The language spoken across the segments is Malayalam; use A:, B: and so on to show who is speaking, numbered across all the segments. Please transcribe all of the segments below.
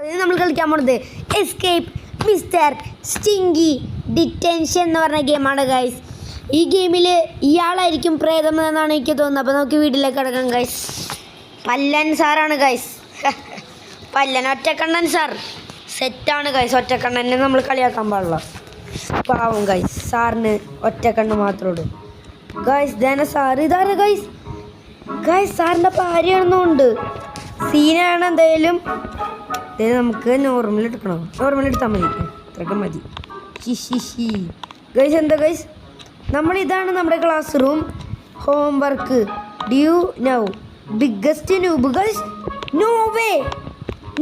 A: നമ്മൾ കളിക്കാൻ പോണത് എസ്കേപ്പ് മിസ്റ്റർ സ്റ്റിങ്കി ഡിറ്റൻഷൻ എന്ന് പറഞ്ഞ ഗെയിമാണ് ഗൈസ്. ഈ ഗെയിമിൽ ഇയാളായിരിക്കും പ്രേതം എന്നാണ് എനിക്ക് തോന്നുന്നത്. അപ്പോൾ നമുക്ക് വീട്ടിലേക്ക് കിടക്കാം ഗൈസ്. പല്ലൻ സാറാണ് ഗൈസ്. പല്ലൻ ഒറ്റക്കണ്ണൻ സാർ സെറ്റാണ് ഗൈസ്. ഒറ്റക്കണ്ണനെ നമ്മൾ കളിയാക്കാൻ പാടില്ല. പാവം ഗൈസ്, സാറിന് ഒറ്റക്കണ്ണ് മാത്രമേ ഉള്ളൂ ഗൈസ്. ധന സാർ ഇതാരാ ഗൈസ്? ഗൈസ് സാറിൻ്റെ ഭാര്യയാണെന്നുണ്ട് സീനാണ്. എന്തായാലും നമുക്ക് നോർമൽ എടുക്കണം. നോർമൽ എടുത്താൽ മതി, അത്രയ്ക്ക് മതി. ഷി ഗൈസ്. എന്താ ഗൈസ്, നമ്മളിതാണ് നമ്മുടെ classroom. Homework due now. Biggest noob guys. No way,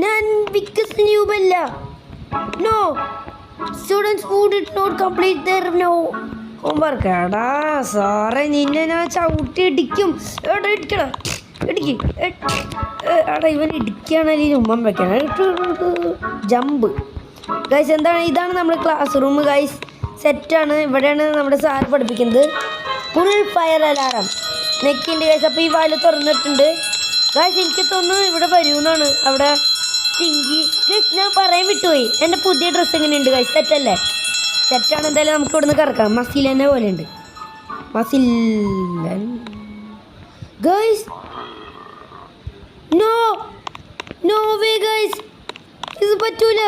A: ഞാൻ ബിഗ്ഗസ്റ്റ് ന്യൂബ് അല്ല. No students who did not complete their no homework. എടാ സാറേ, നിന്നെ ഞാൻ ചവിട്ടി ഇടിക്കും. എടാ ഇടിക്കണം, ഇടിക്ക്. എടാ ഇവൻ ഇടിക്കുകയാണെങ്കിൽ ഉമ്മൻ വെക്കണം. Jump guys. എന്താണ്, ഇതാണ് നമ്മുടെ ക്ലാസ് റൂം ഗൈസ്. സെറ്റാണ്. ഇവിടെയാണ് നമ്മുടെ സാർ പഠിപ്പിക്കുന്നത്. ഫുൾ ഫയർ അലാറം നെക്കിൻ്റെ ഗൈസ്. അപ്പോൾ ഈ വാല് തുറന്നിട്ടുണ്ട് ഗൈസ്. എനിക്ക് തോന്നുന്നു ഇവിടെ വരുമെന്നാണ്. അവിടെ തിങ്കി ഗൈസ്, ഞാൻ പറയാൻ വിട്ടുപോയി. എൻ്റെ പുതിയ ഡ്രസ്സ് എങ്ങനെയുണ്ട് ഗൈസ്? സെറ്റല്ലേ? സെറ്റാണ്. എന്തായാലും നമുക്ക് ഇവിടുന്ന് കിടക്കാം. മസിലനെ പോലെ ഉണ്ട്. മസിലൻ guys. No no way guys, ഇത് പറ്റൂല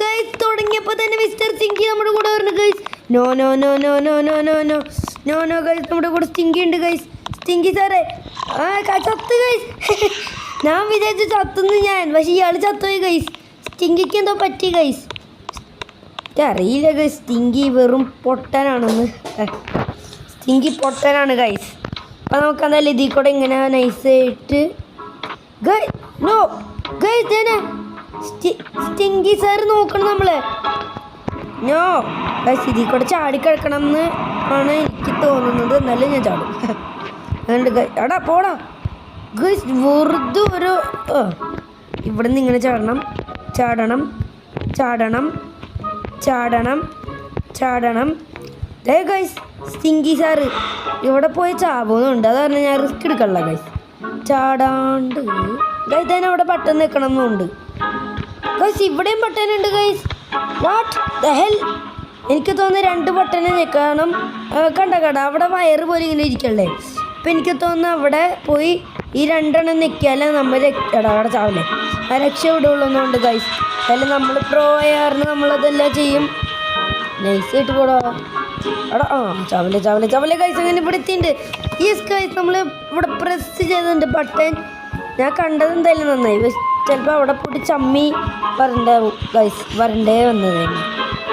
A: ഗൈസ്. തുടങ്ങിയപ്പോൾ തന്നെ മിസ്റ്റർ സ്റ്റിങ്കി നമ്മുടെ കൂടെ വരുന്നു guys. No no no no no no no no no no guys. നമ്മുടെ കൂടെ സ്റ്റിങ്കി ഉണ്ട് ഗൈസ്. സ്റ്റിങ്കി സാറേ ചത്ത് ഗൈസ്. ഞാൻ വിചാരിച്ചു ചത്തുന്ന് ഞാൻ, പക്ഷെ ഇയാൾ ചത്തുപോയി ഗൈസ്. സ്റ്റിങ്കിക്ക് എന്തോ പറ്റി ഗൈസ്. അറിയില്ല ഗൈസ്, സ്റ്റിങ്കി വെറും പൊട്ടനാണെന്ന്. Stinky പൊട്ടനാണ് guys. അപ്പോൾ നമുക്ക് എന്തായാലും ഇതിൽ കൂടെ ഇങ്ങനെ നൈസായിട്ട് ഗൈസ്. നോ ഗൈസ്, തന്നെ സ്റ്റിങ്കി സാർ നോക്കണം നമ്മളെ. നോ ഗൈസ്, ഇതിൽ കൂടെ ചാടിക്കിടക്കണം എന്ന് ആണ് എനിക്ക് തോന്നുന്നത്. എന്നാലും ഞാൻ ചാടും. അതുകൊണ്ട് എടാ പോടാ ഗൈസ്. വെറുതെ ഒരു ഇവിടെ നിന്ന് ഇങ്ങനെ ചാടണം, ചാടണം, ചാടണം, ചാടണം, ചാടണം. ദേ ഗൈസ്, സ്റ്റിങ്കി സാറ് ഇവിടെ പോയി ചാവുന്നുണ്ട്. അത് കാരണം ഞാൻ റിസ്ക് എടുക്കണില്ല ഗൈസ്. ചാടാണ്ട് ഗൈസ്. തന്നെ അവിടെ ബട്ടൺ നിൽക്കണം എന്നുണ്ട് ഗൈസ്. ഇവിടെയും ബട്ടൺ ഉണ്ട് ഗൈസ്. What the hell? എനിക്ക് തോന്നുന്നു 2 ബട്ടൺ നിൽക്കണം. കണ്ട അവിടെ വയറ് പോലെ ഇങ്ങനെ ഇരിക്കല്ലേ. അപ്പം എനിക്ക് തോന്നുന്നു അവിടെ പോയി ഈ 2 എണ്ണം നിൽക്കിയാലേ നമ്മൾ അവിടെ ചാവില്ലേ. ആ രക്ഷ ഇവിടെ ഉള്ളതുകൊണ്ട് ഗൈസ്. അതിൽ നമ്മൾ പ്രോ ആയാറിന് നമ്മളതെല്ലാം ചെയ്യും. നൈസായിട്ട് പോടാ. എടാ ചാവില്ലേ ചാവില്ലേ ചാവില്ലേ ഗൈസ്. അങ്ങനെ ഇവിടെ എത്തിയിട്ടുണ്ട്. യെസ് ഗൈസ്, നമ്മൾ ഇവിടെ പ്രസ് ചെയ്തിട്ടുണ്ട് ബട്ടൺ. ഞാൻ കണ്ടത് എന്തായാലും നന്നായി. ചിലപ്പോൾ അവിടെ പോയിട്ട് ചമ്മി വരണ്ടാവും ഗൈസ്. വരണ്ടേ വന്നത് തന്നെ.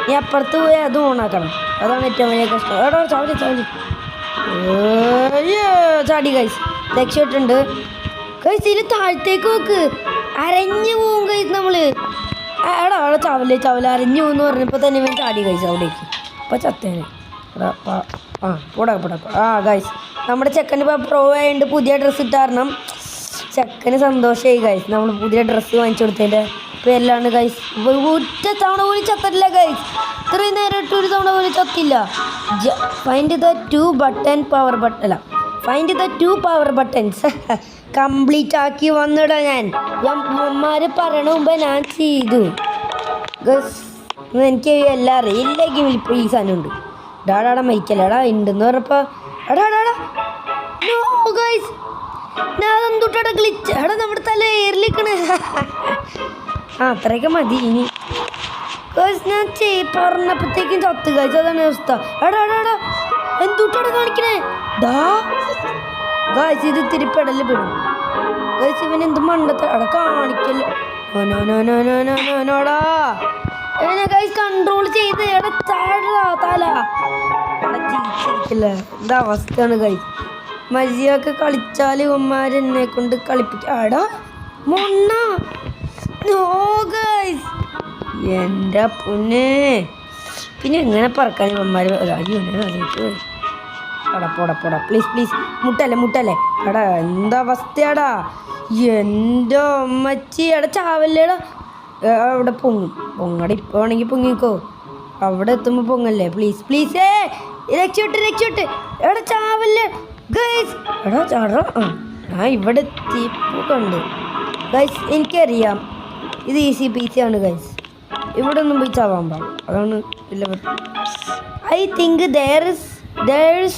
A: നീ അപ്പുറത്ത് പോയി അത് ഓണാക്കണം. അതാണ് ഏറ്റവും വലിയ കഷ്ടം. എടാ ചാവലി ചാവലി ചാടി ഗൈസ്. രക്ഷപ്പെട്ടുണ്ട് ഗൈസ്. ഇതിൽ താഴത്തേക്ക് നോക്ക്, അരഞ്ഞു പോവും ഗൈസ് നമ്മൾ. എടാ അവിടെ ചാവല്ലേ ചാവല അരഞ്ഞു പോകുമെന്ന് പറഞ്ഞപ്പോൾ തന്നെ ഇവൻ ചാടി ഗൈസ് അവിടേക്ക്. അപ്പോൾ ചത്തേനെ. പോടാ പോടാ. ഗൈസ്, നമ്മുടെ ചെക്കന് ഇപ്പോൾ പ്രോ ആയതുകൊണ്ട് പുതിയ ഡ്രസ്സ് ഇട്ട് കാരണം ചെക്കന് സന്തോഷമായി ഗൈസ്. നമ്മൾ പുതിയ ഡ്രസ്സ് വാങ്ങിച്ചു കൊടുത്തതിൻ്റെ പേരിലാണ് ഗൈസ്. ഒറ്റ തവണ പോലും ചത്തില്ല ഗൈസ്. ഇത്രയും നേരം ഇട്ട് ഒരു തവണ പോലും ചത്തില്ല. Find the 2 button power button അല്ല, find the 2 power buttons complete ആക്കി വന്നിടാ. ഞാൻ അമ്മമാർ പറയണ മുമ്പ് ഞാൻ ചെയ്തു ഗൈസ്. എനിക്ക് എല്ലാം അറിയില്ല. ഗെയിമിൽ ഇപ്പോൾ ഈ സാധനം ഉണ്ട്. ഡാടാടാ മരിക്കല്ല. എടാ ഉണ്ടെന്ന് പറഞ്ഞപ്പോൾ എടാ ഗൈസ്, ഞാൻ എന്തുട്ടാ ഗ്ലിച്ച്. എടാ നമ്മുടെ തല എയറിലേക്കാണ്. അത്രയൊക്കെ മതി ഇനി ഗൈസ്. ഞാൻ പറഞ്ഞപ്പോഴത്തേക്കും ചത്ത് ഗൈസ്. അതാണ് അവസ്ഥ. എടാ എന്തുട്ടാണ് കാണിക്കണേ? ഡാ ഗൈസ്, ഇത് ഇത്തിരി പെടല് പെടും ഗൈസ്. ഇവൻ എന്ത് മണ്ടത്തെ അട കാണിക്കല്. നോടാ ഗൈസ്, കൺട്രോൾ ചെയ്ത് എടാ ചാടാ തല. എടാ ചിരിച്ചിരിക്കില്ല. എന്താ അവസ്ഥയാണ് ഗൈസ്. മര്യാദക്ക് കളിച്ചാൽ ഇവന്മാരെന്നെ കൊണ്ട് കളിപ്പിക്കുക. ആടാ മൊണ്ണ. നോ ഗൈസ്, എൻ്റെ പൊന്നെ. പിന്നെ എങ്ങനെ പറക്കാൻ ഇവന്മാർ? എടാ പോടാ പ്ലീസ് മുട്ടല്ലേ. എടാ എന്താ അവസ്ഥയാടാ എൻ്റെ അമ്മച്ചി. എടാ ചാവല്ലേടാ. അവിടെ പൊങ്ങടെ. ഇപ്പോൾ വേണമെങ്കിൽ പൊങ്ങിക്കോ. അവിടെ എത്തുമ്പോൾ പൊങ്ങല്ലേ. പ്ലീസ് രക്ഷോട്ട്. എടാ ചാവല്ലേ ഗൈസ്. എടാ ചാടാ. ഇവിടെ എത്തിയപ്പോൾ കണ്ട് ഗൈസ്. എനിക്കറിയാം ഇത് ഈസി പീസി ആണ് ഗൈസ്. ഇവിടെ ഒന്നും പോയി ചാവാൻ പാടില്ല, അതാണ് വലിയ I think there is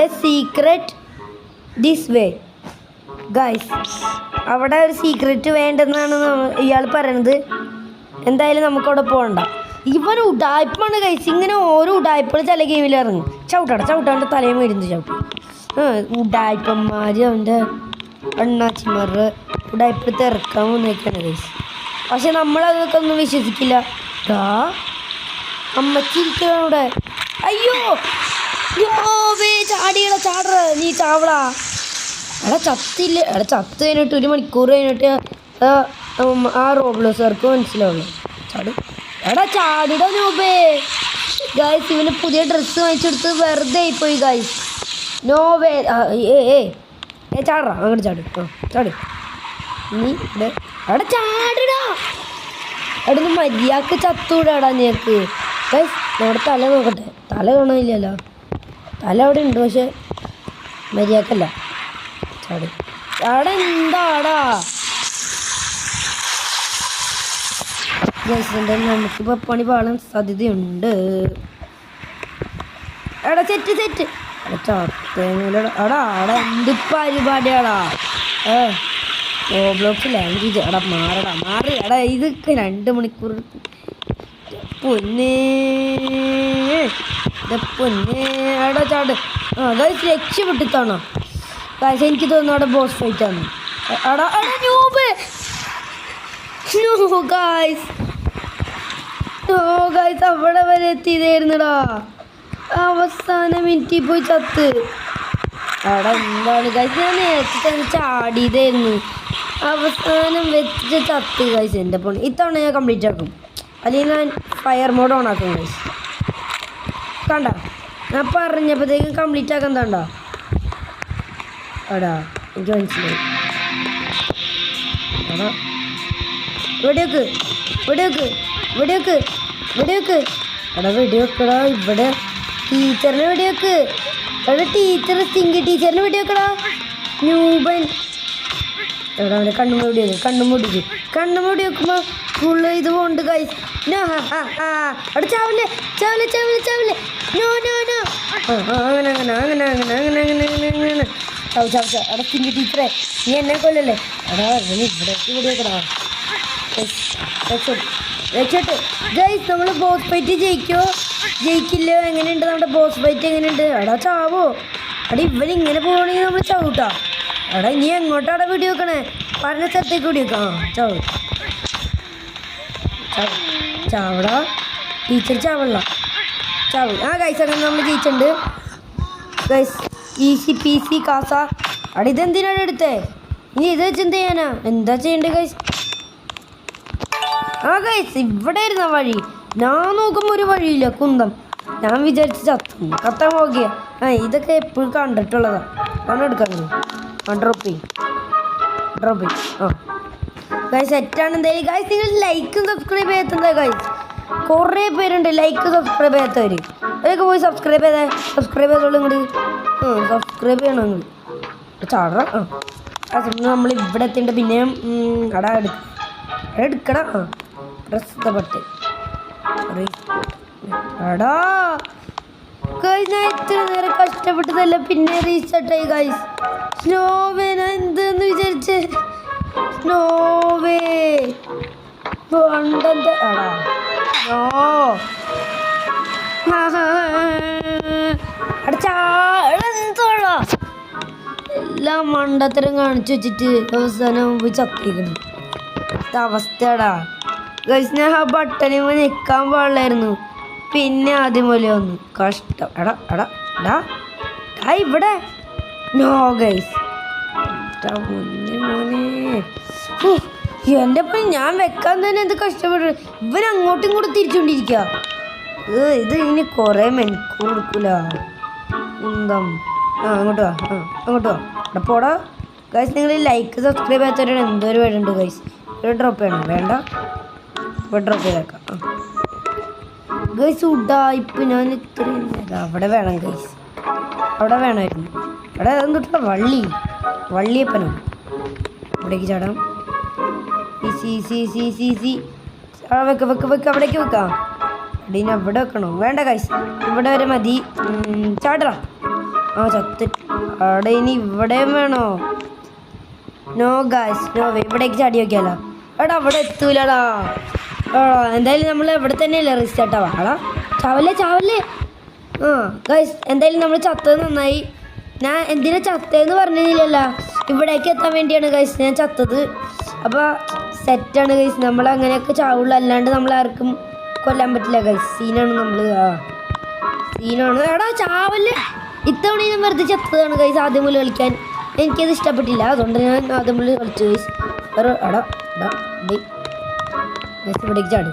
A: a secret this way guys. അവിടെ ഒരു സീക്രറ്റ് വേണ്ടെന്നാണ് ഇയാൾ പറയണത്. എന്തായാലും നമുക്കവിടെ പോകണ്ട. ഇവൻ ഉടായ്പാണ് ഗൈസ്. ഇങ്ങനെ ഓരോ ഉടായ്പകൾ ചില ഗെയിമിൽ ഇറങ്ങും. ചവിട്ടാണ്ട് തലയും മേടിച്ചു ചവിട്ടും. ഉടായ്പന്മാർ അവൻ്റെ അണ്ണാച്ചിമാരുടെ ഉടായ്പ ഇറക്കാൻ വന്നേക്കാണ് ഗൈസ്. പക്ഷെ നമ്മളതൊക്കെ ഒന്നും വിശ്വസിക്കില്ല. അമ്മച്ചിരിക്കണം അവിടെ. അയ്യോ ചാടറ നീ ചാവടാ. എടാ ചത്തില്ല. എടാ ചത്ത് കഴിഞ്ഞിട്ട് 1 മണിക്കൂർ കഴിഞ്ഞിട്ട് ആ റോബ്ലോസർക്ക് മനസ്സിലാവുള്ളൂ. എടാ ചാടിടാ നോബേ. ഗൈസ് ഇവന് പുതിയ ഡ്രസ്സ് വാങ്ങിച്ചെടുത്ത് വെറുതെ ആയിപ്പോയി ഗൈസ്. നോബേ ചാടറാ, അങ്ങോട്ട് ചാട്. നീ എടാ ചാടിടാ. എടാ മര്യാദക്ക് ചത്തൂടാടാ നിനക്ക്. ഗൈസ് നമ്മുടെ തല നോക്കട്ടെ. തല കാണാനില്ലല്ലോ. തല അവിടെ ഉണ്ട്, പക്ഷെ മര്യാദക്കല്ല. എന്താടാ നമുക്കിപ്പോൾ പണി പാടാൻ സാധ്യതയുണ്ട്. എടാ സെറ്റ് എടാ എന്ത് പരിപാടിയാടാ. Block language. എടാ മാറി. എടാ ഇതൊക്കെ 2 മണിക്കൂർ പൊന്നേ. എടാ ചാട്. ഗൈസ് രക്ഷപ്പെട്ടിത്താണോ ഗൈസ്? എനിക്ക് തോന്നുന്നു അവിടെ ബോസ് ഫൈറ്റ് ആണ്. എടാ ഗൈസ് അവിടെ വരെ എത്തിയതായിരുന്നടാ. അവസാന മിനിറ്റിൽ പോയി ചത്ത്. എടാ എന്താണ് ഗൈസ്, ഞാൻ നേരത്തെ തന്നെ ചാടിയതായിരുന്നു. അവസാനം വെച്ച് ചത്ത് ഗൈസ്. എൻ്റെ ഫോൺ ഇത്തവണ ഞാൻ കംപ്ലീറ്റ് ആക്കും, അല്ലെങ്കിൽ ഞാൻ ഫയർ മോഡ് ഓൺ ആക്കും ഗൈസ്. കണ്ട ഞാൻ പറഞ്ഞപ്പോഴത്തേക്കും കംപ്ലീറ്റ് ആക്കാൻ തണ്ടോ. എടാ എനിക്ക് മനസ്സിലായി. എടാ വെടിവെക്ക്. എടാ വെടിവെക്കടാ. ഇവിടെ ടീച്ചറിനെ വെടിവെക്ക്. എടാ സ്റ്റിങ്കി ടീച്ചറിനെ വെടിവെക്കടാ ന്യൂബൻ. എടാ അവൻ്റെ കണ്ണുമൂടി വെക്കുമ്പോൾ ഫുള്ള് ഇത് പോണ്ട് ഗൈസ്. അവിടെ ചാവില്ലേ. അങ്ങനെ അവിടെ സ്റ്റിങ്കി ടീച്ചറെ നീ എന്നെ കൊല്ലല്ലേ. എടാ ഇവിടേക്ക് വെടിവെക്കടാ. രക്ഷോട്ട് ഗൈസ്. നമ്മൾ ബോസ് ഫൈറ്റ് ജയിക്കില്ലോ? എങ്ങനെയുണ്ട് നമ്മുടെ ബോസ് ഫൈറ്റ്? എങ്ങനെയുണ്ട്? എടാ ചാവോ. എടാ ഇവനിങ്ങനെ പോകണമെങ്കിൽ നമ്മൾ ചവിട്ടാ. എടാ ഇനി എങ്ങോട്ടാടാ വീഡിയോ വെക്കണേ? പറഞ്ഞ സ്ഥലത്തേക്ക് വീഡിയോ വെക്കാം. ചാവടാ ടീച്ചർ. ചാവള്ള ഗൈസ്. അങ്ങനെ നമ്മൾ ജയിച്ചിട്ടുണ്ട് ഗൈസ്. ഈസി പീസി കാസ. എടാ ഇതെന്തിനാണ് എടുത്തേ? ഇനി ഇത് വെച്ച് എന്ത് ചെയ്യാനാ? എന്താ ചെയ്യണ്ടേ ഗൈസ്? ഗൈസ് ഇവിടെ ഇരുന്ന വഴി ഞാൻ നോക്കുമ്പോൾ ഒരു വഴിയില്ല, കുന്തം. ഞാൻ വിചാരിച്ച് കത്താൻ പോകിയ. ഇതൊക്കെ എപ്പോഴും കണ്ടിട്ടുള്ളതാ. ഞാൻ എടുക്കാൻ ഡ്രോപ്പ് ഗൈസ്. സെറ്റാണ് എന്തായാലും ഗൈസ്. നിങ്ങൾ ലൈക്കും സബ്സ്ക്രൈബ് ചെയ്യാത്ത ഗൈസ് കുറേ പേരുണ്ട്. ലൈക്ക് സബ്സ്ക്രൈബ് ചെയ്യാത്തവർ അവരൊക്കെ പോയി സബ്സ്ക്രൈബ് ചെയ്തോളൂ. ഇങ്ങോട്ട് സബ്സ്ക്രൈബ് ചെയ്യണം നിങ്ങൾ. ചാടറ. നമ്മൾ ഇവിടെ എത്തിയിട്ട് പിന്നെയും അടാ എടുക്കണം. പ്രസ്തപ്പെട്ട് എടാ ഗൈസ് ഞാൻ ഇത്ര നേരം കഷ്ടപ്പെട്ടതല്ല, പിന്നെ റീസെറ്റായി ഗൈസ്. സ്നോവേ ഞാൻ എന്തെന്ന് വിചാരിച്ച് സ്നോവേ പണ്ടെന്താ എടാ എന്തോടാ എല്ലാം മണ്ടത്തരം കാണിച്ചു വെച്ചിട്ട് അവസാനം പോയി ചത്തിരിക്കണം. അവസ്ഥയാടാ ഗൈസ്. ഞാൻ ആ ബട്ടണിൽ നിൽക്കാൻ പാടില്ലായിരുന്നു, പിന്നെ ആദ്യം പോലെ വന്നു. കഷ്ടം. എടാ ഇവിടെ നോ ഗൈസ്. മോനെ എൻ്റെ ഒപ്പം ഞാൻ വെക്കാൻ തന്നെ എന്ത് കഷ്ടപ്പെട്ടു. ഇവൻ അങ്ങോട്ടും ഇങ്ങോട്ടും തിരിച്ചുകൊണ്ടിരിക്കുക. ഇത് ഇനി കുറേ മണിക്കൂർ എടുക്കൂല. അങ്ങോട്ട് വാ. അവിടെ പോടാ ഗൈസ്. നിങ്ങൾ ലൈക്ക് സബ്സ്ക്രൈബ് ചെയ്യാത്തവരാണ്. എന്തോരം വേണ്ടുണ്ട് ഗൈസ്. ഇവിടെ ഡ്രോപ്പ് ചെയ്യണം. വേണ്ട, ഇവിടെ ഡ്രോപ്പ് ചെയ്തേക്കാം ഗൈസ്. ഉഡായിപ്പ് ഞാൻ ഇത്രയും അവിടെ വേണം ഗൈസ്. അവിടെ വേണമായിരുന്നു. അവിടെ എന്തൊട്ടുള്ള വള്ളിയപ്പനോ. ഇവിടേക്ക് ചാടാം. Easy easy easy easy easy. വെക്ക് വെക്ക് വെക്ക്, അവിടേക്ക് വെക്കാം. ഇനി അവിടെ വെക്കണോ? വേണ്ട ഗൈസ്, ഇവിടെ വരെ മതി. ചാടറാ. ആ ചത്ത്. അവിടെ ഇനി ഇവിടെയും വേണോ? No guys, no way. ഇവിടേക്ക് ചാടി നോക്കിയാലോ? എടാ അവിടെ എത്തൂലടാ. എന്തായാലും നമ്മൾ ഇവിടെ തന്നെയല്ലേ റീസ്റ്റാർട്ട് ആവാ. ചാവല്ലേ ചാവല്ലേ. ആ ഗൈസ്, എന്തായാലും നമ്മൾ ചത്തത് നന്നായി. ഞാൻ എന്തിനാ ചത്തതെന്ന് പറഞ്ഞില്ലല്ലോ, ഇവിടേക്ക് എത്താൻ വേണ്ടിയാണ് ഗൈസ് ഞാൻ ചത്തത്. അപ്പോൾ സെറ്റാണ് ഗൈസ്. നമ്മൾ അങ്ങനെയൊക്കെ ചാവുള്ളൂ, അല്ലാണ്ട് നമ്മളാർക്കും കൊല്ലാൻ പറ്റില്ല ഗൈസ്. സീനാണ് നമ്മൾ. സീനാണ്. എടാ ചാവല്ലേ. ഇത്തവണ ഞാൻ വെറുതെ ചത്തതാണ് ഗൈസ് ആദ്യം മുതൽ കളിക്കാൻ. എനിക്കത് ഇഷ്ടപ്പെട്ടില്ല, അതുകൊണ്ട് ഞാൻ ആദ്യം മുതൽ കളിച്ചു ഗൈസ്. വേറെ എടാ ഗൈസ് ഇവിടേക്ക് ചാടി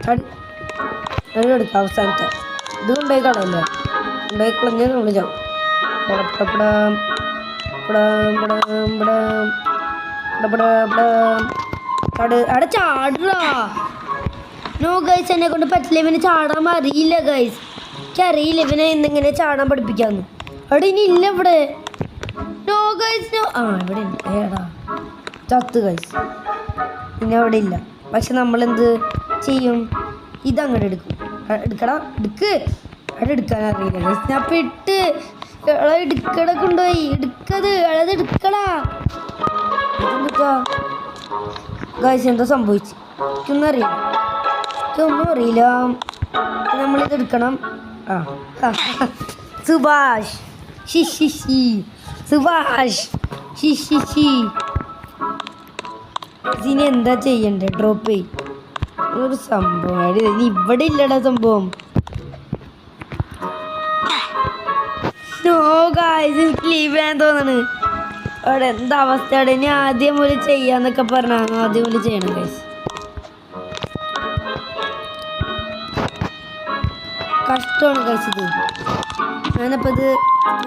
A: ചാടി എടുക്കാം. അവസാനത്തെ ഇത് കൊണ്ടുപോയി കളയല്ലേ. കൊണ്ടുപോയി കളഞ്ഞാൽ നമ്മൾ ചാവും. അവിടെ ചാടാ. നോ ഗൈസ്, എന്നെ കൊണ്ട് പറ്റില്ല. ഇവന് ചാടാൻ അറിയില്ല ഗൈസ്. എനിക്കറിയില്ല ഇവനെ ഇന്നിങ്ങനെ ചാടാൻ പഠിപ്പിക്കാന്ന്. അവിടെ ഇനി ഇല്ല ഇവിടെ. No guys no. ആ ഇവിടെ ഉണ്ട്. ഏടാ ചത്ത് ഗൈസ്. പിന്നെ അവിടെ ഇല്ല. പക്ഷെ നമ്മളെന്ത് ചെയ്യും? ഇതങ്ങോട്ട് എടുക്കും. എടുക്കടാ എടുക്ക്. അവിടെ എടുക്കാൻ അറിയില്ല ഗൈസ്. ഞാൻ പെട്ട്. എടുക്കട കൊണ്ടുപോയി. എടുക്കത് അത് എടുക്കടാ. ഇതെന്താ ഗൈസ്? എന്താ സംഭവിച്ചു? എനിക്കൊന്നും അറിയില്ല. എനിക്കൊന്നും അറിയില്ല. നമ്മളിത് എടുക്കണം. ആ സുഭാഷ് ഷി സുഭാഷ് ഷി. ഇതിന് എന്താ ചെയ്യണ്ടേ? ഡ്രോപ്പ് ചെയ്. ഒരു സംഭവം ഇവിടെ ഇല്ലടാ സംഭവം. നോ ഗൈസ്, എനിക്ക് ലീവ് ചെയ്യാൻ തോന്നണ്. അവിടെ എന്താ അവസ്ഥയാണ്? ഇനി ആദ്യം മുതൽ ചെയ്യാന്നൊക്കെ പറഞ്ഞാൽ ആദ്യം മുതൽ ചെയ്യണം ഗൈസ്. കഷ്ടമാണ് ഗൈസ് ഇത്. ഞാനപ്പോൾ ഇത്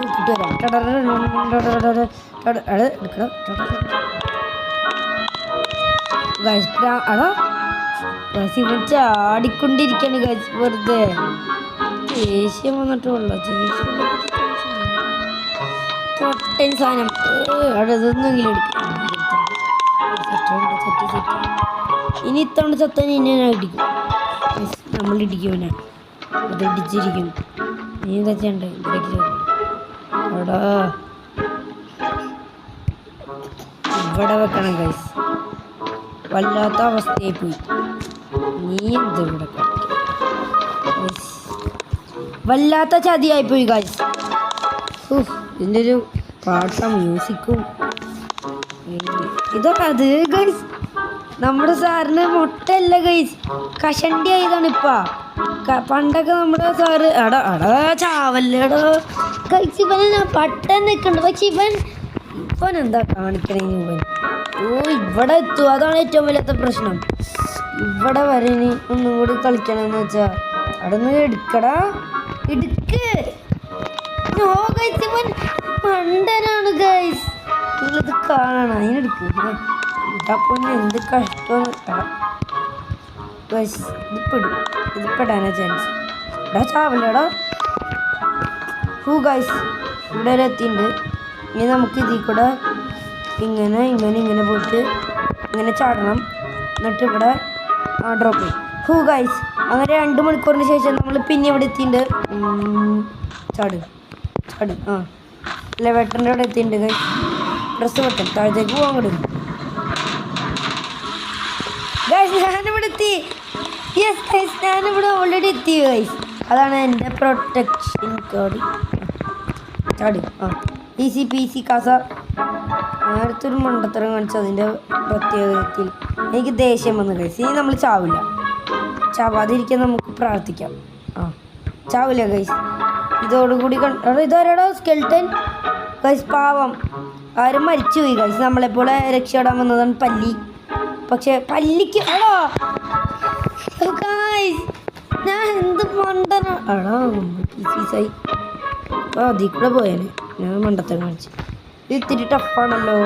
A: നോക്കിട്ട് വരാം. ഗൈസ് അടാ ഗൈസ് ഇവൻ ചാടിക്കൊണ്ടിരിക്കാണ് ഗൈസ്. വെറുതെ ദേഷ്യം വന്നിട്ടുള്ള പൊട്ടൻ സാധനം. അവിടെ ഇതൊന്നെങ്കിലും എടുക്കാം. ഇനി ഇത്തവണ ചത്താൻ ഇനി ഞാൻ ഇടിക്കും. നമ്മൾ ഇടിക്കും. അത് ഇടിച്ചിരിക്കും. നീ എന്താ ചെയ്യണ്ടേ? അവിടെ ഇവിടെ വെക്കണം ഗൈസ്. വല്ലാത്ത അവസ്ഥയായി പോയി. നീ എന്ത് ഇവിടെ വല്ലാത്ത ചതിയായിപ്പോയി ഗൈസ്. ഇതിൻ്റെ ഒരു പാട്ട മ്യൂസിക്കും ഇതൊക്കെ അത് ഗൈസ്. നമ്മുടെ സാറിന് മുട്ടല്ല ഗൈസ്, കഷണ്ടി ആയതാണ് ഇപ്പ. പണ്ടൊക്കെ നമ്മുടെ സാറ് ചാവല്ലേടോ ഗൈസ്. ഇവനെ പട്ടൻ നിൽക്കണ്ട. പക്ഷെ ഇവൻ എന്താ കാണിക്കണേ? ഇവിടെ എത്തും. അതാണ് ഏറ്റവും വലിയ പ്രശ്നം. ഇവിടെ വരെ ഇനി ഒന്നും കൂടി കളിക്കണമെന്ന് വെച്ചാൽ അവിടെ നിന്ന് എടുക്കടാ. എടുക്ക്. നോ ഗൈസ്, ഇവൻ മണ്ടനാണ് ഗൈസ്. നിങ്ങളിത് കാണണം. അതിനെടുക്ക്. ഇതപ്പോൾ എന്ത് കഷ്ടമാണ് ഗൈസ്. ഇത് പെടാനാ ചാൻസ്. എടാ ചാവല്ലേടാ. ഗൈസ് ഇവിടെ വരെ എത്തിയിട്ടുണ്ട്. ഇനി നമുക്ക് ഇതിൽ കൂടെ ഇങ്ങനെ ഇങ്ങനെ ഇങ്ങനെ പോയിട്ട് ഇങ്ങനെ ചാടണം. എന്നിട്ട് ഇവിടെ ഡ്രോപ്പ് ചെയ്യും. ഗൈസ് അങ്ങനെ 2 മണിക്കൂറിന് ശേഷം നമ്മൾ പിന്നെ ഇവിടെ എത്തിയിട്ടുണ്ട്. ചാട് ചാട്. ലെവറ്ററിൻ്റെ അവിടെ എത്തിയിട്ടുണ്ട് ഗൈസ്. ഡ്രസ്സ് വെട്ടൻ താഴത്തേക്ക് പോകാൻ കൊടുക്കും ഗൈസ്. ഞാനിവിടെ എത്തി. യെസ് ഗൈസ്, ഞാനിവിടെ ഓൾറെഡി എത്തി ഗൈസ്. അതാണ് എൻ്റെ പ്രൊട്ടക്ഷൻ കോഡ്. ചാട്. ഈസി പീസി കാസ. അടുത്തൊരു മണ്ടത്തരം കാണിച്ചു. അതിൻ്റെ പ്രത്യേകത്തിൽ എനിക്ക് ദേഷ്യം വന്നു ഗൈസ്. ഇനി നമ്മൾ ചാവില്ല. ചാവാതിരിക്കാൻ നമുക്ക് പ്രാർത്ഥിക്കാം. ചാവില്ല ഗൈസ്. ഇതോടുകൂടി ഇതാരടോ സ്കെൽട്ടൻ ഗൈസ്. പാവം ആരും മരിച്ചുപോയി ഗൈസ്. നമ്മളെപ്പോലെ രക്ഷപ്പെടാൻ വന്നതാണ് പല്ലി. പക്ഷെ പല്ലിക്ക് ഗൈസ് ഞാൻ എന്ത് മണ്ടനായി അതിൽ കൂടെ പോയാല്. ഞാൻ മണ്ടത്തരം കാണിച്ചു. ഇത് ഇത്തിരി ടഫാണല്ലോ.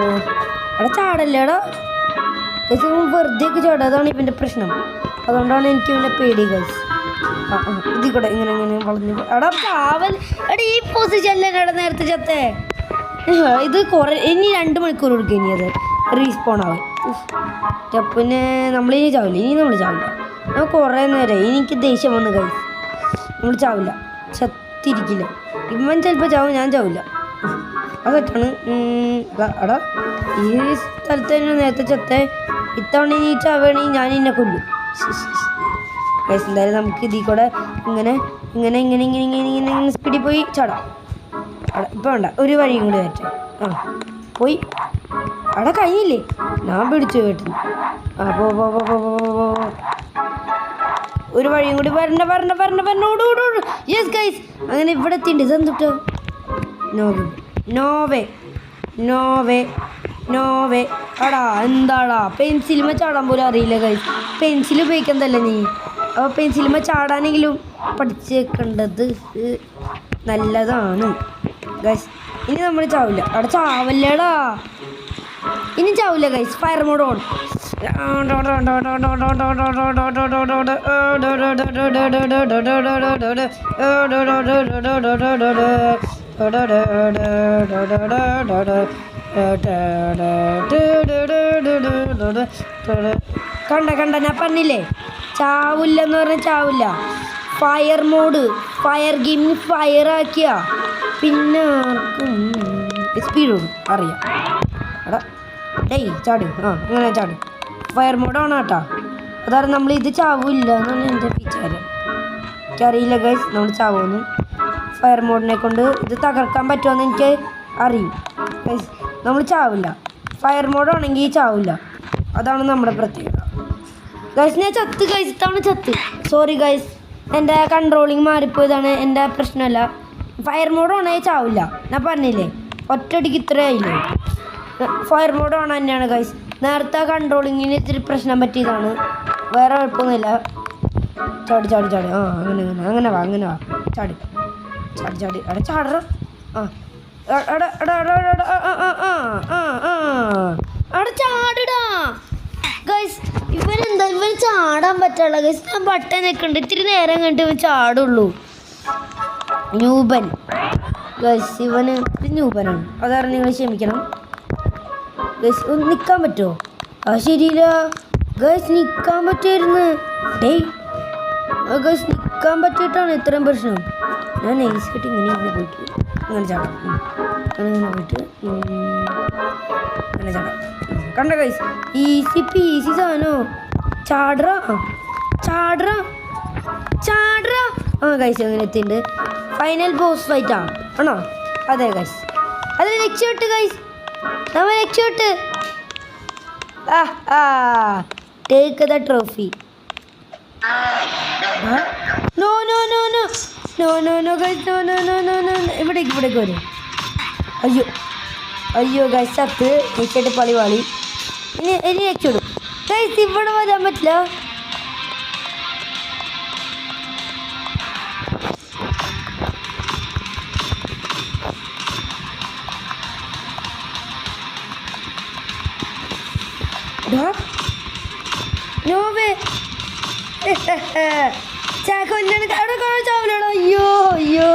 A: അവിടെ ചാടല്ലേടാ ഗൈസ്. വെറുതെ ഒക്കെ ചാടുക. അതാണ് ഇവൻ്റെ പ്രശ്നം. അതുകൊണ്ടാണ് എനിക്ക് ഇവൻ്റെ പേടി ഗൈസ്. ഇതിൽ കൂടെ ഇങ്ങനെ ഇങ്ങനെ വളഞ്ഞു. ചാവൽ. ഈ പൊസിഷനിലാണ് നേരത്തെ ചത്തേ. ഇത് ഇനി 2 മണിക്കൂർ കൊടുക്കും. ഇനി അത് റീസ്പോൺ ആവും. പിന്നെ നമ്മളിനി ചാവില്ല, ഇനി നമ്മൾ ചാവില്ല. ഞാൻ കുറേ നേരം എനിക്ക് ദേഷ്യം വന്ന് കഴിച്ചു. നമ്മൾ ചാവില്ല, ചത്തിരിക്കില്ല. ഇവൻ ചിലപ്പോൾ ചാവും, ഞാൻ ചാവില്ല. അതൊക്കെയാണ്. എടാ ഈ സ്ഥലത്ത് തന്നെ നേരത്തെ ചത്തേ. ഇത്തവണ നീ ചാവുകയാണെങ്കിൽ ഞാൻ എന്നെ കൊല്ലും. ഗൈസ് എന്തായാലും നമുക്ക് ഇതിൽ കൂടെ ഇങ്ങനെ ഇങ്ങനെ ഇങ്ങനെ ഇങ്ങനെ ഇങ്ങനെ ഇങ്ങനെ ഇങ്ങനെ സ്പീഡിൽ പോയി ചാടാം. അവിടെ ഇപ്പം വേണ്ട, ഒരു വഴിയും കൂടി വരട്ടെ. പോയി അവിടെ കഴിഞ്ഞില്ലേ, ഞാൻ പിടിച്ചു കേട്ടു. ഒരു വഴിയും കൂടി വരണ്ട വരണ്ട വരണ്ട വരണ്ട ഓട് ഓട് ഓട്. യെസ് ഗൈസ്, അങ്ങനെ ഇവിടെ എത്തിണ്ട്. ഇതെന്തിട്ടോ? No way no way no way no way. അടാ എന്താടാ, പെൻസിലുമേ ചാടാൻ പോലും അറിയില്ല ഗൈസ്. പെൻസിൽ ഉപയോഗിക്കുന്നതല്ലേ നീ, അപ്പോൾ പെൻസിലുമേ ചാടാനെങ്കിലും പഠിച്ചേക്കേണ്ടത് നല്ലതാണ് ഗൈസ്. ഇനി നമ്മൾ ചാവില്ല, അവിടെ ചാവല്ലേടാ, ഇനി ചാവില്ല ഗൈസ്. Fire mode on. കണ്ട ഞാൻ പറഞ്ഞില്ലേ ചാവില്ലെന്ന് പറഞ്ഞാൽ ചാവില്ല. ഫയർ മോഡ്, ഫയർ ഗെയിമിന് ഫയർ ആക്കിയ പിന്നെ സ്പീഡ് ഓടും അറിയാം. എടാ ഡേയ് ചാടി, അങ്ങനെ ചാടി. ഫയർ മോഡ് ആണ് കേട്ടോ. അതാണ് നമ്മൾ ഇത് ചാവില്ല എന്നാണ് എൻ്റെ വിചാരം. എനിക്കറിയില്ല ഗൈസ് നമ്മൾ ചാവുമെന്ന്. ഫയർ മോഡിനെ കൊണ്ട് ഇത് തകർക്കാൻ പറ്റുമെന്ന് എനിക്ക് അറിയും ഗൈസ്. നമ്മൾ ചാവില്ല, ഫയർ മോഡാണെങ്കിൽ ചാവില്ല. അതാണ് നമ്മുടെ പ്രത്യേകത ഗൈസ്. ഞാൻ ചത്ത് ഗൈസ്, ഇത്തവണ ചത്ത്. സോറി ഗൈസ്, എൻ്റെ കൺട്രോളിങ് മാറിപ്പോയതാണ്, എൻ്റെ പ്രശ്നമല്ല. ഫയർ മോഡ് ഓണായി ചാവില്ല, ഞാൻ പറഞ്ഞില്ലേ. ഒറ്റയടിക്ക് ഇത്രയായില്ലേ. ഫയർ മോഡ് ഓൺ തന്നെയാണ് ഗൈസ്. നേരത്തെ കൺട്രോളിങ്ങിന് ഇത്തിരി പ്രശ്നം പറ്റിയതാണ്, വേറെ കുഴപ്പമൊന്നുമില്ല. ചാടി ചാടി ചാടി. അങ്ങനെ അങ്ങനെ അങ്ങനെ വാ, അങ്ങനെ വാ. ചാടി ചാടി ചാടി. അവിടെ ചാടറ. അവിടെ ചാടിടാ ഗൈസ്. ഇവനെന്താ, ഇവൻ ചാടാൻ പറ്റുള്ള ഗൈസ്. ഞാൻ ബട്ടൺ നിൽക്കണ്ട്, ഇത്തിരി നേരം കണ്ടിട്ട് ഇവൻ ചാടുള്ളൂ. ന്യൂബൻ ഗൈസ്, ഇവന് ന്യൂബനാണ്. അതാണ് നിങ്ങൾ ക്ഷമിക്കണം ഗൈസ്. ഒന്ന് നിൽക്കാൻ പറ്റുമോ? ശരിയില്ല ഗൈസ്, നിൽക്കാൻ പറ്റുമായിരുന്നു. ഡേയ് ഗൈസ്, നിൽക്കാൻ പറ്റിയിട്ടാണ് ഇത്രയും പ്രശ്നം. ഞാൻ നൈസായിട്ട് ഇങ്ങനെ ഇങ്ങനെ പോയിട്ട് അങ്ങനെ ചാടാം, അങ്ങനെ പോയിട്ട് അങ്ങനെ ചാടാം. കണ്ട ഗൈസ്, ഈസി പീസി സാധനോ. ചാടറ ചാടറ ചാടറ. ഗൈസ് അങ്ങനെ എത്തിയിട്ടുണ്ട്. ഫൈനൽ ബോസ് ഫൈറ്റാ ആണോ? അതെ ഗൈസ്, അത് രക്ഷപ്പെട്ട് ഗൈസ്, നമ്മൾ രക്ഷപ്പെട്ട്. Take the trophy. No no no no no no no guys, no no no no no. ഇവിടേക്ക് വരും. അയ്യോ അയ്യോ ഗൈസ്, ചത്ത് രക്ഷയിട്ട് പളി പാളി. ഇനി രക്ഷപ്പെടും ഗൈസ്. ഇവിടെ വരാൻ പറ്റില്ല. ചാവലോടോ. അയ്യോ അയ്യോ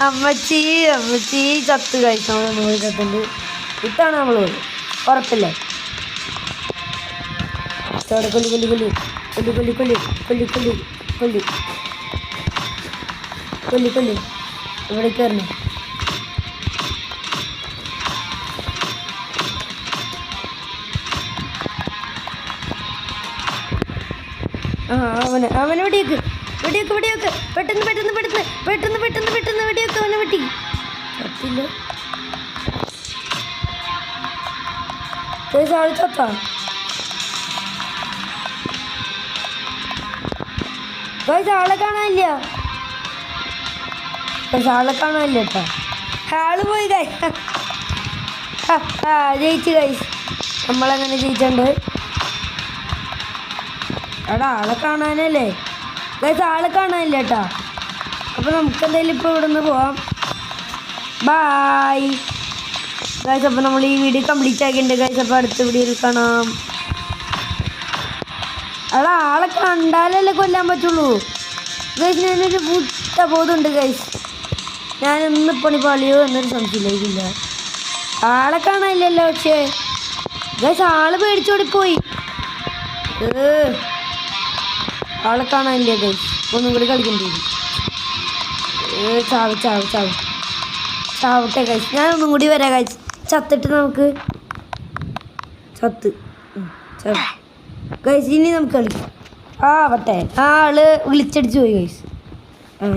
A: അമ്മച്ചി അമ്മച്ചി ചത്ത് കഴിച്ചു. നമ്മൾ ചത്തുണ്ട്. ഇത്താണ് നമ്മൾ പോയി, ഉറപ്പില്ലേ? ചോടെ കൊല്ലി കൊല്ലി കൊല്ലി കൊല്ലി കൊല്ലി കൊല്ലി കൊല്ലി കൊല്ലി കൊല്ലി കൊല്ലി കൊല്ലി. ഇവിടെ കയറണം. അവനെ വെടിയൊക്കെ വെടിയൊക്കെ വെടിയൊക്കെ. പെട്ടെന്ന് പെട്ടെന്ന് പെട്ടെന്ന് പെട്ടെന്ന് പെട്ടെന്ന് പെട്ടെന്ന് വെടിയൊക്കെ. അവനെ വെട്ടി ചത്തില്ല. ആള് ചത്താ ഗൈസ്. ആളെ കാണാനില്ല, ആളെ കാണാനില്ല കേട്ടോ. ആള് പോയി ഗൈസ്. ജയിച്ചു ഗൈസ്, നമ്മളങ്ങനെ ജയിച്ചിട്ടുണ്ട്. എടാ ആളെ കാണാനല്ലേ ഗൈസ്, ആളെ കാണാനില്ല കേട്ടോ. അപ്പോൾ നമുക്ക് എന്തായാലും ഇപ്പോൾ ഇവിടെ നിന്ന് പോവാം. Bye guys. അപ്പോൾ നമ്മൾ ഈ വീഡിയോ കംപ്ലീറ്റ് ആക്കിയിട്ടുണ്ട് ഗൈസ്. അപ്പോൾ അടുത്ത വീഡിയോയിൽ കാണാം. എടാ ആളെ കണ്ടാലല്ലേ കൊല്ലാൻ പറ്റുള്ളൂ ഗൈസ്. ഞാനൊരു പുട്ട ബോധമുണ്ട് ഗൈസ്. ഞാനൊന്ന് പണി പാളിയോ എന്നൊരു സംശയമില്ല. ആളെ കാണാനില്ലല്ലോ. പക്ഷേ ഗൈസ് ആള് പേടിച്ചോടിപ്പോയി. ആളെ കാണാനില്ല ഗൈസ്. ഒന്നും കൂടി കളിക്കേണ്ടി വരും. ചാവട്ടെ ഗൈസ്. ഞാൻ ഒന്നും കൂടി വരാം ഗൈസ്. ചത്തിട്ട് നമുക്ക് ഗൈസ് ഇനി നമുക്ക് കളിക്കാം. ആവട്ടെ. ആള് വിളിച്ചടിച്ച് പോയി ഗൈസ്.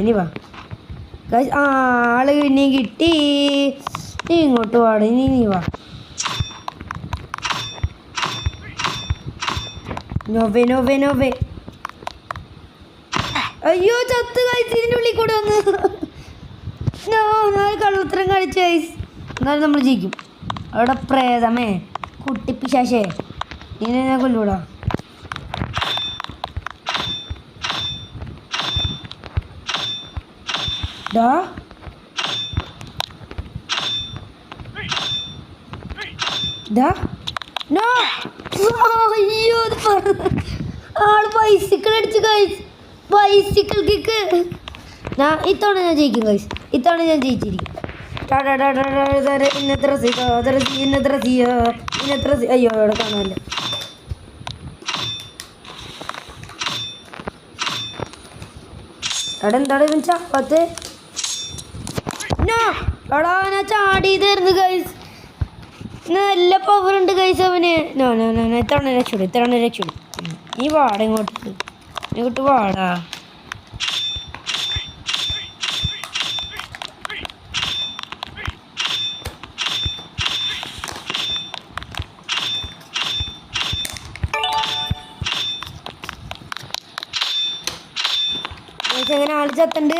A: ഇനി വാ ഗൈസ്. ആള് ഇനി കിട്ടി. നീ ഇങ്ങോട്ട് വാട. നീ വാ. നോവേ. അയ്യോ ചത്ത് ഗൈസ്. ഇതിൻ്റെ ഉള്ളിൽ കൂടെ വന്ന് കള്ളത്തരം കളിച്ചു ഗൈസ്. എന്നാലും നമ്മൾ ജയിക്കും. അവിടെ പ്രേതമേ കുട്ടിപ്പിശാശേ ഇതിനെ ഞാൻ കൊല്ലൂടാ. അയ്യോ ആള് ബൈസിക്കിൾ അടിച്ചു ഗൈസ്. Bicycle kick. ഇത്തവണ ഞാൻ ജയിക്കും ഗൈസ്. ഇത്തവണ ഞാൻ ജയിച്ചിരിക്കും. അയ്യോ അവിടെ കാണാമല്ലോ. അവിടെ എന്താണ് ഇവൻ ചാപ്പത്ത്? എടാ ഞാൻ ചാടിയതായിരുന്നു ഗൈസ്. നല്ല പവർ ഉണ്ട് ഗൈസ് അവന്. ഇത്തവണ രക്ഷപ്പെടും. നീ വാട ഇങ്ങോട്ട് വാടാ. അങ്ങനെ ആള് ചത്തുണ്ട്.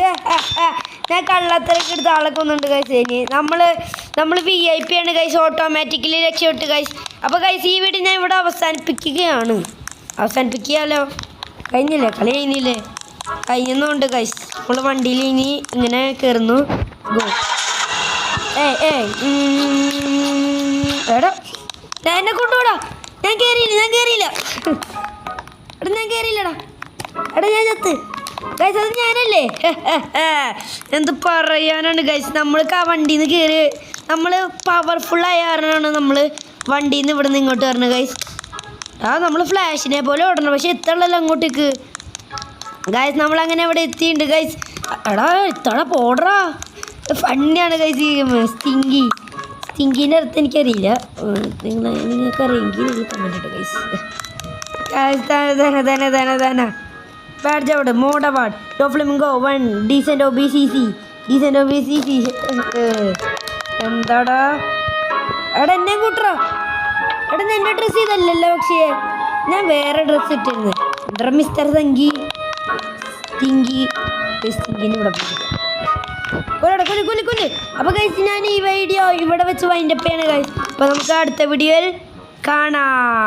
A: ഞാൻ കള്ളത്തിലൊക്കെ എടുത്ത് ആളെ കൊന്നുണ്ട് ഗൈസ്. ഇനി നമ്മൾ VIP ആണ് ഗൈസ്. ഓട്ടോമാറ്റിക്കലി രക്ഷപ്പെട്ടു ഗൈസ്. അപ്പോൾ ഗൈസ് ഈ വീഡിയോ ഞാൻ ഇവിടെ അവസാനിപ്പിക്കാമല്ലോ. കഴിഞ്ഞില്ലേ? കളി കഴിഞ്ഞില്ലേ? കഴിഞ്ഞൊന്നുണ്ട് ഗൈസ്. നമ്മൾ വണ്ടിയിൽ ഇനി ഇങ്ങനെ കയറുന്നു. എടാ എന്നെ കൊണ്ടുപോടാ. ഞാൻ കയറിയില്ലടാ. ഞാൻ ചത്ത് ഗൈസ്. അത് ഞാനല്ലേ? എന്ത് പറയാനാണ് ഗൈസ്. നമ്മൾക്ക് ആ വണ്ടിയിൽ നിന്ന് കയറി നമ്മൾ പവർഫുള്ളായ കാരണമാണ് നമ്മൾ വണ്ടിയിൽ നിന്ന് ഇവിടെ നിന്ന് ഇങ്ങോട്ട് വരണം ഗൈസ്. നമ്മൾ ഫ്ലാഷിനെ പോലെ ഓടണം. പക്ഷെ എത്തണല്ലോ അങ്ങോട്ടേക്ക് ഗൈസ്. നമ്മളങ്ങനെ ഇവിടെ എത്തിയിട്ടുണ്ട് ഗൈസ്. ഇത്തവണ പോടറാ. ഫണ്ണിയാണ് ഗൈസ് ഈ സ്റ്റിങ്കീൻ്റെ അടുത്ത് എനിക്കറിയില്ല. നിങ്ങൾക്ക് അറിയെങ്കിൽ നിങ്ങൾ കമൻറ്റ് ഇട്ടോ ഗൈസ്. ബാഡ്ജ് അവിടെ മോഡ് അവാർഡ് ഡോഫ്ലെമിംഗോ 1 ഡീസൻ്റ് OBCC എന്താടാ? എന്നെ കൂട്ടറാ. എൻ്റെ ഡ്രസ്സ് ഇതല്ലല്ലോ. പക്ഷേ ഞാൻ വേറെ ഡ്രസ്സ് ഇട്ടിരുന്നു. എന്താ മിസ്റ്റർ സ്റ്റിങ്കിന് ഇവിടെ കൊല്ല്. അപ്പോൾ ഗൈസ് ഞാൻ ഈ വീഡിയോ ഇവിടെ വെച്ച് വൈൻഡപ്പ് ചെയ്യണം ഗൈസ്. അപ്പോൾ നമുക്ക് അടുത്ത വീഡിയോയിൽ കാണാം.